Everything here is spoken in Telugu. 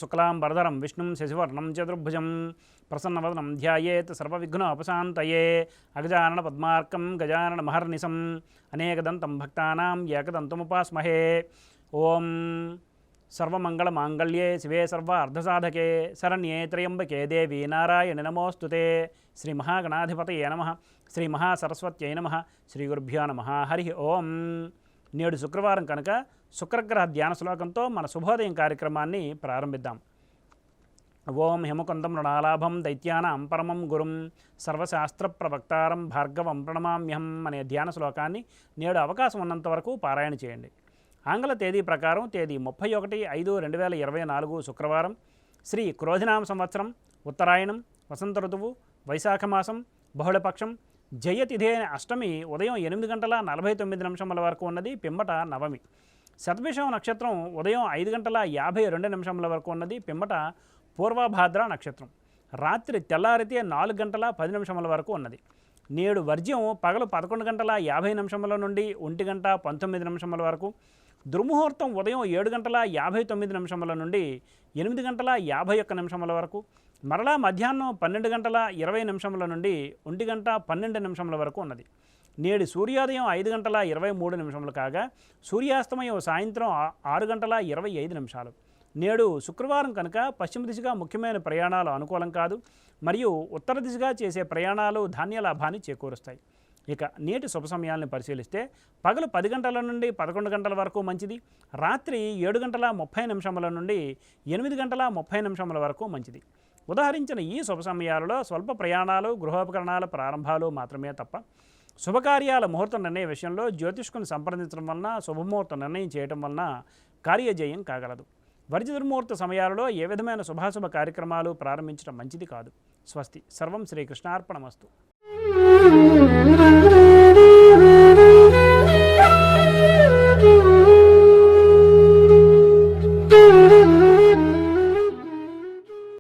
శుక్లాంబరధరం విష్ణుం శశివర్ణం చతుర్భుజం ప్రసన్నవదనం ధ్యాయేత్ సర్వవిఘ్నోపశాంతయే అగజానన పద్మార్కం గజానన మహర్నిశం అనేకదంతం భక్తానాం ఏకదంతముపాస్మహే. ఓం సర్వమంగళమాంగళ్యే శివే సర్వార్ధసాధకే శరణ్యే త్రయంబకే దేవి నారాయణి నమోస్తుతే. శ్రీ మహాగణాధిపతయే నమః. శ్రీ మహాసరస్వత్యై నమః. శ్రీ గురుభ్యో నమః. హరి ఓం. నేడు శుక్రవారం కనుక శుక్రగ్రహ ధ్యాన శ్లోకంతో మన శుభోదయం కార్యక్రమాన్ని ప్రారంభిద్దాం. ఓం హిమకుందం నృణాలాభం దైత్యానాం పరమం గురుం సర్వశాస్త్ర ప్రవక్తారం భార్గవం ప్రణమామ్యహం అనే ధ్యాన శ్లోకాన్ని నేడు అవకాశం ఉన్నంత వరకు పారాయణ చేయండి. ఆంగ్ల తేదీ ప్రకారం తేదీ 31/5/2024 శుక్రవారం, శ్రీ క్రోధినామ సంవత్సరం, ఉత్తరాయణం, వసంత ఋతువు, వైశాఖ మాసం, బహుళపక్షం, జయతిథి అనే అష్టమి ఉదయం 8:49 వరకు ఉన్నది. పిమ్మట నవమి. శతభిషం నక్షత్రం ఉదయం 5:52 వరకు ఉన్నది. పిమ్మట పూర్వభాద్ర నక్షత్రం. రాత్రి తెల్లారితే 4:10 వరకు ఉన్నది. నేడు వర్జ్యం పగలు 11:50 నుండి 1:19 వరకు. దుర్ముహూర్తం ఉదయం 7:59 నుండి 8:51 వరకు. మరలా మధ్యాహ్నం 12:20 నుండి 1:12 వరకు ఉన్నది. నేడు సూర్యోదయం 5:23 కాగా సూర్యాస్తమయం సాయంత్రం 6:25. నేడు శుక్రవారం కనుక పశ్చిమ దిశగా ముఖ్యమైన ప్రయాణాలు అనుకూలం కాదు. మరియు ఉత్తర దిశగా చేసే ప్రయాణాలు ధాన్య లాభాన్ని చేకూరుస్తాయి. ఇక నేటి శుభ సమయాలను పరిశీలిస్తే పగలు 10 గంటల నుండి 11 గంటల వరకు మంచిది. రాత్రి 7:30 నుండి 8:30 వరకు మంచిది. ఉదాహరించిన ఈ శుభ సమయాలలో స్వల్ప ప్రయాణాలు, గృహోపకరణాల ప్రారంభాలు మాత్రమే తప్ప శుభకార్యాల ముహూర్త నిర్ణయ విషయంలో జ్యోతిష్కుని సంప్రదించడం వలన శుభముహూర్త నిర్ణయం చేయడం వలన కార్యజయం కాగలదు. వర్జ దుర్ముహూర్త సమయాలలో ఏ విధమైన శుభాశుభ కార్యక్రమాలు ప్రారంభించడం మంచిది కాదు. స్వస్తి. సర్వం శ్రీకృష్ణార్పణమస్తు.